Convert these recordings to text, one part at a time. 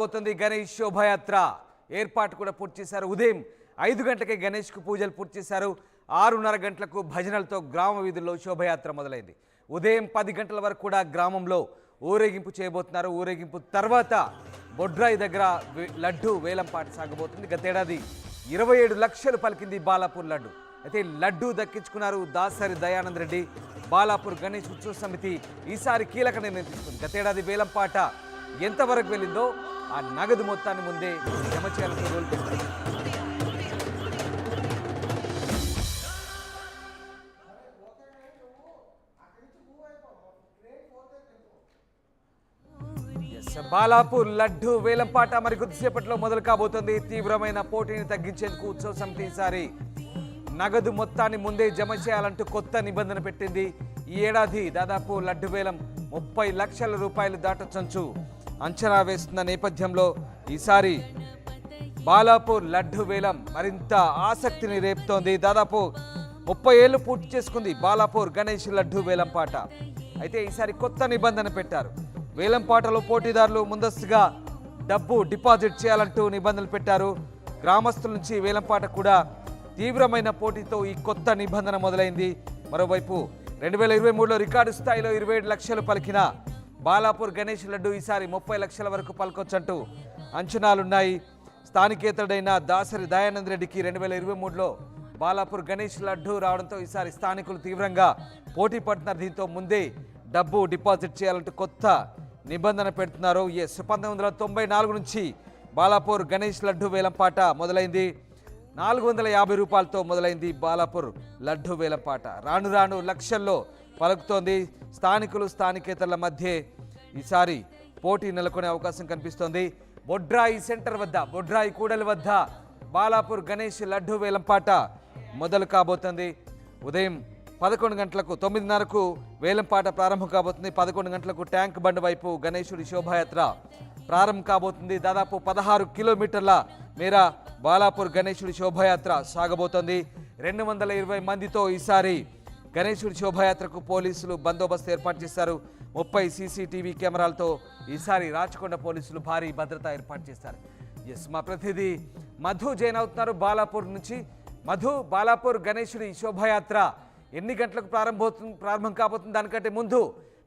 పోతుంది గణేష్ శోభయాత్ర ఏర్పాటు కూడా పూర్తి చేశారు. ఉదయం 5 గంటలకే గణేష్ కు పూజలు పూర్తి చేశారు. 6:30 గంటలకు భజనలతో గ్రామ వీధుల్లో శోభయాత్ర మొదలైంది. ఉదయం 10 గంటల వరకు కూడా గ్రామంలో ఊరేగింపు చేయబోతున్నారు. ఊరేగింపు తర్వాత బొడ్రాయి దగ్గర లడ్డు వేలంపాట సాగబోతుంది. గతేడాది 27 లక్షలు పలికింది బాలాపూర్ లడ్డు. అయితే లడ్డు దక్కించుకున్నారు దాసరి దయానంద్ రెడ్డి. బాలాపూర్ గణేష్ ఉత్సవ సమితి ఈసారి కీలక నిర్ణయం తీసుకుంది. గతేడాది వేలంపాట ఎంతవరకు వెళ్ళిందో ఆ నగదు మొత్తాన్ని ముందే జమ చేయాలని కోరుకుంటున్నారు. బాలాపూర్ లడ్డు వేలంపాట మరి కొద్దిసేపట్లో మొదలు కాబోతుంది. తీవ్రమైన పోటీని తగ్గించేందుకు ఉత్సవ సమితి ఈసారి నగదు మొత్తాన్ని ముందే జమ చేయాలంటూ కొత్త నిబంధన పెట్టింది. ఈ ఏడాది దాదాపు లడ్డు వేలం 30 లక్షల రూపాయలు దాటొచ్చు అంచనా వేస్తున్న నేపథ్యంలో ఈసారి బాలాపూర్ లడ్డు వేలం మరింత ఆసక్తిని రేపుతోంది. దాదాపు 30 ఏళ్లు పూర్తి చేసుకుంది బాలాపూర్ గణేష్ లడ్డు వేలంపాట. అయితే ఈసారి కొత్త నిబంధన పెట్టారు. వేలంపాటలో పోటీదారులు ముందస్తుగా డబ్బు డిపాజిట్ చేయాలంటూ నిబంధనలు పెట్టారు. గ్రామస్తుల నుంచి వేలంపాట కూడా తీవ్రమైన పోటీతో ఈ కొత్త నిబంధన మొదలైంది. మరోవైపు 2023లో రికార్డు స్థాయిలో 27 లక్షలు పలికిన బాలాపూర్ గణేష్ లడ్డు ఈసారి 30 లక్షల వరకు పలకొచ్చంటూ అంచనాలున్నాయి. స్థానికేతరుడైన దాసరి దయానంద్ రెడ్డికి 2023లో బాలాపూర్ గణేష్ లడ్డు రావడంతో ఈసారి స్థానికులు తీవ్రంగా పోటీ పడుతున్నారు. దీంతో ముందే డబ్బు డిపాజిట్ చేయాలంటూ కొత్త నిబంధన పెడుతున్నారు. 1994 నుంచి బాలాపూర్ గణేష్ లడ్డు వేలంపాట మొదలైంది. 450 రూపాయలతో మొదలైంది బాలాపూర్ లడ్డు వేలంపాట. రాను రాను లక్షల్లో పలుకుతోంది. స్థానికులు స్థానికేతరుల మధ్య ఈసారి పోటీ నెలకొనే అవకాశం కనిపిస్తోంది. బొడ్రాయి సెంటర్ వద్ద బొడ్రాయి కూడలి వద్ద బాలాపూర్ గణేష్ లడ్డు వేలంపాట మొదలు కాబోతుంది. ఉదయం 11 గంటలకు 9:30కు వేలంపాట ప్రారంభం కాబోతుంది. 11 గంటలకు ట్యాంక్ బండ్ వైపు గణేశుడి శోభాయాత్ర ప్రారంభం కాబోతుంది. దాదాపు 16 కిలోమీటర్ల మేర బాలాపూర్ గణేశుడి శోభాయాత్ర సాగబోతోంది. 220 మందితో ఈసారి గణేశుడి శోభాయాత్రకు పోలీసులు బందోబస్తు ఏర్పాటు చేశారు. 30 సీసీటీవీ కెమెరాలతో ఈసారి రాచకొండ పోలీసులు భారీ భద్రత ఏర్పాటు చేశారు. మా ప్రతినిధి మధు జైన్ అవుతున్నారు బాలాపూర్ నుంచి. మధు, బాలాపూర్ గణేశుడి శోభాయాత్ర ఎన్ని గంటలకు ప్రారంభం కాబోతుంది? దానికంటే ముందు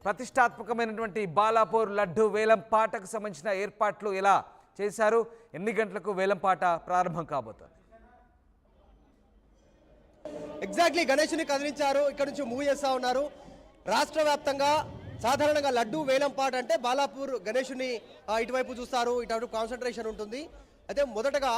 ప్రతిష్టాత్మకమైనటువంటి బాలాపూర్ లడ్డు వేలంపాటకు సంబంధించిన ఏర్పాట్లు ఎలా చేశారు? ఎన్ని గంటలకు వేలంపాట ప్రారంభం కాబోతుంది? ఎగ్జాక్ట్లీ గణేష్ని కదిలించారు. ఇక్కడ నుంచి మూవ్ చేస్తూ ఉన్నారు. రాష్ట్ర వ్యాప్తంగా సాధారణంగా లడ్డు వేలంపాట అంటే బాలాపూర్ గణేష్ని ఇటువైపు చూస్తారు, ఇటువైపు కాన్సన్ట్రేషన్ ఉంటుంది. అయితే మొదటగా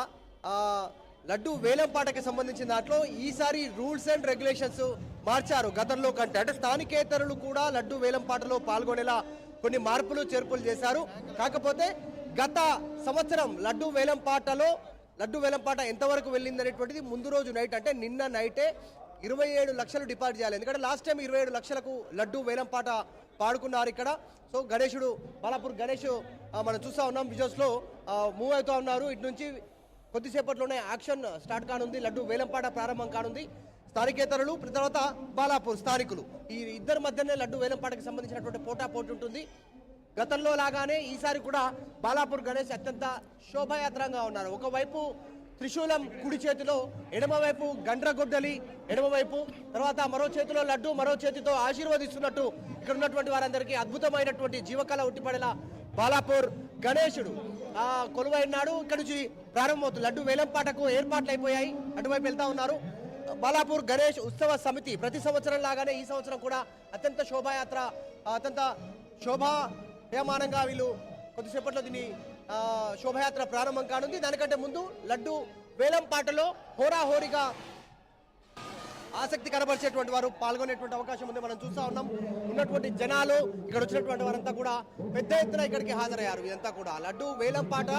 లడ్డు వేలంపాటకి సంబంధించిన దాంట్లో ఈసారి రూల్స్ అండ్ రెగ్యులేషన్స్ మార్చారు గతంలో కంటే. అంటే స్థానికేతరులు కూడా లడ్డు వేలంపాటలో పాల్గొనేలా కొన్ని మార్పులు చేర్పులు చేశారు. కాకపోతే గత సంవత్సరం లడ్డు వేలంపాట ఎంతవరకు వెళ్ళిందనేటువంటిది ముందు రోజు నైట్ అంటే నిన్న నైటే 27 లక్షలు డిపాజిట్ చేయాలి. ఎందుకంటే లాస్ట్ టైం 27 లక్షలకు లడ్డు వేలంపాట పాడుకున్నారు ఇక్కడ. సో గణేశుడు బాలాపూర్ గణేష్ మనం చూస్తూ ఉన్నాం, విజువల్స్లో మూవ్ అవుతూ ఉన్నారు. ఇటు నుంచి కొద్దిసేపట్లోనే యాక్షన్ స్టార్ట్ కానుంది. లడ్డు వేలంపాట ప్రారంభం కానుంది. స్థానికేతరులు తర్వాత బాలాపూర్ స్థానికులు ఈ ఇద్దరి మధ్యనే లడ్డు వేలంపాటకి సంబంధించినటువంటి పోటాపోటీ ఉంటుంది. గతంలో లాగానే ఈసారి కూడా బాలాపూర్ గణేష్ అత్యంత శోభాయాత్రంగా ఉన్నారు. ఒకవైపు త్రిశూలం కుడి చేతిలో, ఎడమవైపు గండ్రగొడ్డలి ఎడమవైపు, తర్వాత మరో చేతిలో లడ్డు, మరో చేతితో ఆశీర్వదిస్తున్నట్టు ఇక్కడ ఉన్నటువంటి వారందరికీ అద్భుతమైనటువంటి జీవకళ ఉట్టిపడేలా బాలాపూర్ గణేశుడు కొలువైనాడు. ఇక్కడ నుంచి ప్రారంభమవుతుంది. లడ్డు వేలంపాటకు ఏర్పాట్లు అయిపోయాయి. అటువైపు వెళ్తా ఉన్నారు. బాలాపూర్ గణేష్ ఉత్సవ సమితి ప్రతి సంవత్సరం లాగానే ఈ సంవత్సరం కూడా అత్యంత శోభాయాత్ర, అత్యంత శోభాయమానంగా వీళ్ళు కొద్దిసేపట్లో దీన్ని శోభాయాత్ర ప్రారంభం కానుంది. దానికంటే ముందు లడ్డు వేలంపాటలో హోరాహోరీగా ఆసక్తి కనబరిచేటువంటి వారు పాల్గొనేటువంటి అవకాశం ఉంది. మనం చూస్తూ ఉన్నాం. ఉన్నటువంటి జనాలు ఇక్కడ వచ్చినటువంటి వారంతా కూడా పెద్ద ఎత్తున ఇక్కడికి హాజరయ్యారు. ఇదంతా కూడా లడ్డు వేలంపాట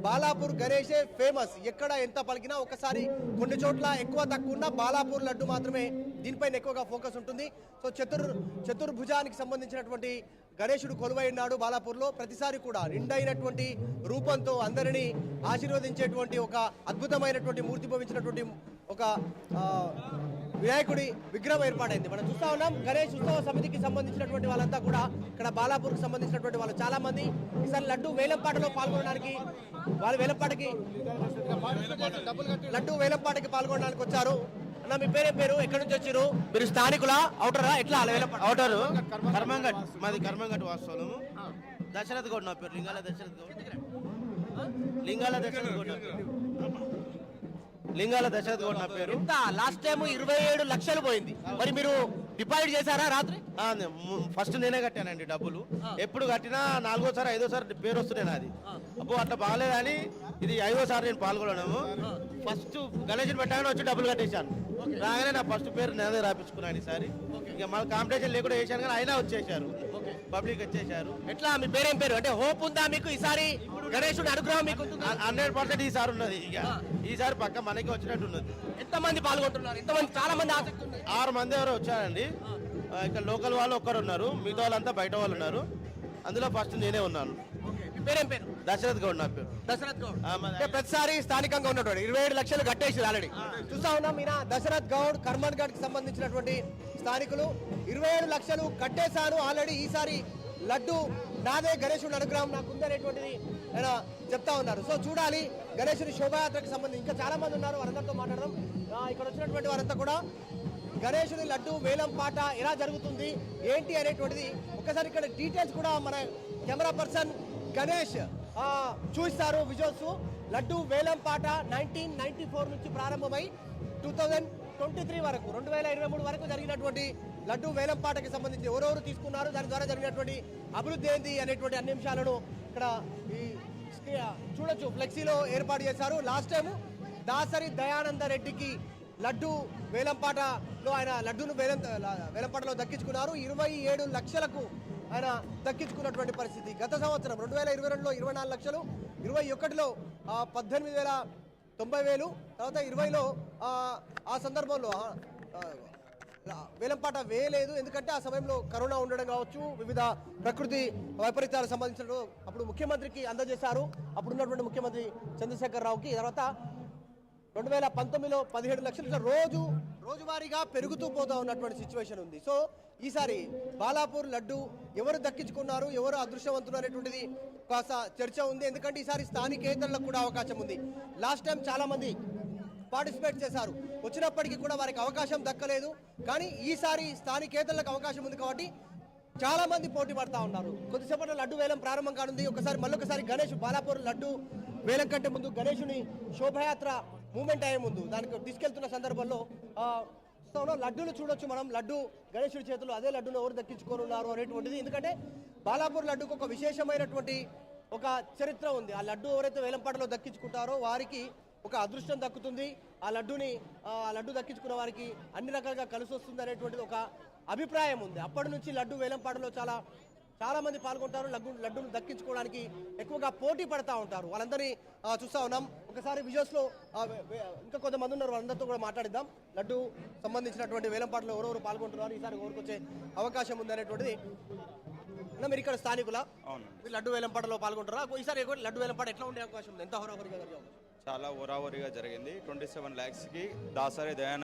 బాలాపూర్ గణేషే ఫేమస్. ఎక్కడ ఎంత పలికినా ఒకసారి కొన్ని చోట్ల ఎక్కువ తక్కువ ఉన్న బాలాపూర్ లడ్డు మాత్రమే దీనిపైన ఎక్కువగా ఫోకస్ ఉంటుంది. సో చతుర్భుజానికి సంబంధించినటువంటి గణేశుడు కొలువై ఉన్నాడు బాలాపూర్లో. ప్రతిసారి కూడా నిండైనటువంటి రూపంతో అందరినీ ఆశీర్వదించేటువంటి ఒక అద్భుతమైనటువంటి మూర్తి భవించినటువంటి ఒక వినాయకుడి విగ్రహం ఏర్పాటైంది. మనం చూస్తా ఉన్నాం గణేష్ ఉత్సవ సమితికి సంబంధించినటువంటి వాళ్ళంతా కూడా ఇక్కడ బాలాపూర్కి సంబంధించినటువంటి వాళ్ళు చాలా మంది ఈసారి లడ్డు వేలంపాటలో పాల్గొనడానికి లడ్డు వేలంపాటకి పాల్గొనడానికి వచ్చారు. అన్న మీ పేరేం పేరు, ఎక్కడి నుంచి వచ్చారు? మీరు స్థానికులా అవుటరా ఎట్లా వేలంపాట? అవుతారు కర్మంగట్, మాది కర్మంగట్ వాస్తవము. దశరథ్ గౌడ్ నా పేరు, లింగాల దశరథ్ గౌడ్. లింగాల దశరథ్ గౌడ్ నా పేరు. లింగాల దశరథ్ గౌడ్ నా పేరు. ఎంత లాస్ట్ టైం 27 లక్షలు పోయింది. మరి మీరు డిపాజిట్ చేశారా రాత్రి? ఫస్ట్ నేనే కట్టానండి డబ్బులు. ఎప్పుడు కట్టినా 4వ సారి 5వ సారి పేరు వస్తున్నాయి నాది. అప్పుడు అట్లా బాగాలేదని ఇది 5వ సారి నేను పాల్గొనము. ఫస్ట్ గణేష్ని పెట్టగానే వచ్చి డబ్బులు కట్టేశాను. రాగానే నా ఫస్ట్ పేరు నేనే రాపించుకున్నాను ఈసారి. ఇక మళ్ళీ కాంపిటీషన్ లేకుండా వేసాను కానీ అయినా వచ్చేసారు, పబ్లిక్ వచ్చేసారు. ఎట్లా మీ పేరేం పేరు? అంటే హోప్ ఉందా మీకు ఈసారి గణేశుడి అనుగ్రహం మీకు? 100% ఈసారి ఉన్నది. ఇక ఈసారి పక్క మనకి వచ్చినట్టు ఉన్నది. ఎంతమంది పాల్గొంటున్నారు? ఎంతమంది? చాలా మంది ఆసక్తి ఉంది. 6 మంది ఎవరో వచ్చారండి. ఇక్కడ లోకల్ వాళ్ళు ఒక్కరు ఉన్నారు, మిగతా వాళ్ళంతా బయట వాళ్ళు ఉన్నారు. అందులో ఫస్ట్ నేనే ఉన్నాను. మీ పేరేం పేరు? దశరథ్ గౌడ్ నా పేరు. దశరథ్ గౌడ్. మాది- అంటే ప్రతిసారి స్థానికంగా ఉన్నటువంటి 27 లక్షలు కట్టేసి ఆల్రెడీ చూస్తా ఉన్నాం. ఈయన దశరథ్ గౌడ్ కర్మన్ గఢ్ కి సంబంధించినటువంటి స్థానికులు. 27 లక్షలు కట్టేశాను ఆల్రెడీ. ఈసారి లడ్డు నాదే, గణేశుడి అనుగ్రహం నాకు ఉందనేటువంటిది ఆయన చెప్తా ఉన్నారు. సో చూడాలి గణేశుడి శోభాయాత్రకు సంబంధించి ఇంకా చాలా మంది ఉన్నారు, వారందరితో మాట్లాడడం. ఇక్కడ వచ్చినటువంటి వారంతా కూడా గణేశుడి లడ్డు వేలం పాట ఎలా జరుగుతుంది ఏంటి అనేటువంటిది ఒకసారి ఇక్కడ డీటెయిల్స్ కూడా మన కెమెరా పర్సన్ గణేష్ చూస్తారు. విజువల్స్ లడ్డు వేలం పాట 1994 నుంచి ప్రారంభమై 2023 వరకు 2023 వరకు జరిగినటువంటి లడ్డు వేలం పాటకి సంబంధించి ఎవరెవరు తీసుకున్నారు, దాని ద్వారా జరిగినటువంటి అభివృద్ధి ఏంది అనేటువంటి అన్ని అంశాలను ఇక్కడ ఈ చూడొచ్చు. ఫ్లెక్సీలో ఏర్పాటు చేశారు. లాస్ట్ టైం దాసరి దయానంద రెడ్డికి లడ్డు వేలంపాటలో ఆయన లడ్డును వేలంపాటలో దక్కించుకున్నారు. 27 లక్షలకు ఆయన దక్కించుకున్నటువంటి పరిస్థితి. గత సంవత్సరం 2022లో 24 లక్షలు, 21లో 18,90,000, తర్వాత 20లో ఆ సందర్భంలో వేలంపాట వేయలేదు. ఎందుకంటే ఆ సమయంలో కరోనా ఉండడం కావచ్చు, వివిధ ప్రకృతి వైపరీత్యాలకు సంబంధించిన అప్పుడు ముఖ్యమంత్రికి అందజేశారు, అప్పుడున్నటువంటి ముఖ్యమంత్రి చంద్రశేఖర్ రావుకి. తర్వాత 2019లో 17 లక్షలు ఇట్లా రోజువారీగా పెరుగుతూ పోతా ఉన్నటువంటి సిచ్యువేషన్ ఉంది. సో ఈసారి బాలాపూర్ లడ్డు ఎవరు దక్కించుకున్నారు, ఎవరు అదృష్టవంతులు అనేటువంటిది కాస్త చర్చ ఉంది. ఎందుకంటే ఈసారి స్థానికేతరులకు కూడా అవకాశం ఉంది. లాస్ట్ టైం చాలా మంది పార్టిసిపేట్ చేశారు, వచ్చినప్పటికీ కూడా వారికి అవకాశం దక్కలేదు. కానీ ఈసారి స్థానికేతరులకు అవకాశం ఉంది కాబట్టి చాలా మంది పోటీ పడతా ఉన్నారు. కొద్దిసేపట్లో లడ్డు వేలం ప్రారంభం కానుంది. మళ్ళొకసారి గణేష్ బాలాపూర్ లడ్డు వేలం కంటే ముందు గణేషుని శోభయాత్ర మూమెంట్ అయ్యే ముందు దానికి తీసుకెళ్తున్న సందర్భంలో లడ్డూలు చూడొచ్చు మనం. లడ్డు గణేశుడి చేతులు, అదే లడ్డును ఎవరు దక్కించుకోనున్నారు అనేటువంటిది. ఎందుకంటే బాలాపూర్ లడ్డుకు ఒక విశేషమైనటువంటి ఒక చరిత్ర ఉంది. ఆ లడ్డు ఎవరైతే వేలంపాటలో దక్కించుకుంటారో వారికి ఒక అదృష్టం దక్కుతుంది. ఆ లడ్డు దక్కించుకున్న వారికి అన్ని రకాలుగా కలిసి వస్తుంది అనేటువంటిది ఒక అభిప్రాయం ఉంది. అప్పటి నుంచి లడ్డు వేలంపాటలో చాలా మంది పాల్గొంటారు. లడ్డూను దక్కించుకోవడానికి ఎక్కువగా పోటీ పడతా ఉంటారు. వాళ్ళందరినీ చూస్తా ఉన్నాం. ఒకసారి విజువల్స్ లో ఇంకా కొంతమంది ఉన్నారు, వాళ్ళందరితో కూడా మాట్లాడిద్దాం. లడ్డు సంబంధించినటువంటి వేలంపాటలో ఎవరెవరు పాల్గొంటున్నారు, ఈసారి ఎవరికి వచ్చే అవకాశం ఉంది అనేటువంటిది. మీరు ఇక్కడ స్థానికుల లడ్డు వేలంపాటలో పాల్గొంటారా? ఈసారి లడ్డు వేలంపాట ఎట్లా ఉండే అవకాశం ఉంది? ఎంత హోరాహోరీగా జరిగే? చాలా హోరాహోరీగా జరిగింది. 27 lakhs కి దాసరి దయానంద